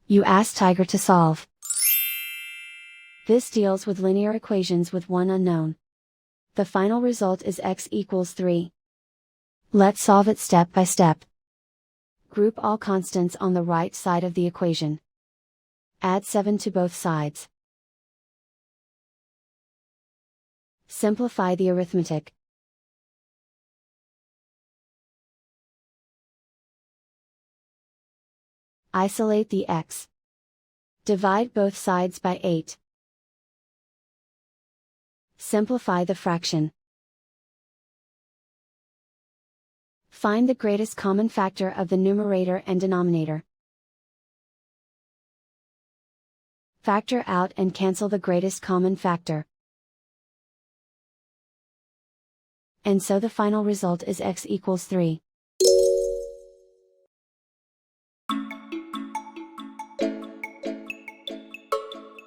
You ask Tiger to solve. This deals with linear equations with one unknown. The final result is x equals 3. Let's solve it step by step. Group all constants on the right side of the equation. Add 7 to both sides. Simplify the arithmetic. Isolate the x. Divide both sides by 8. Simplify the fraction. Find the greatest common factor of the numerator and denominator. Factor out and cancel the greatest common factor. And so the final result is x equals 3.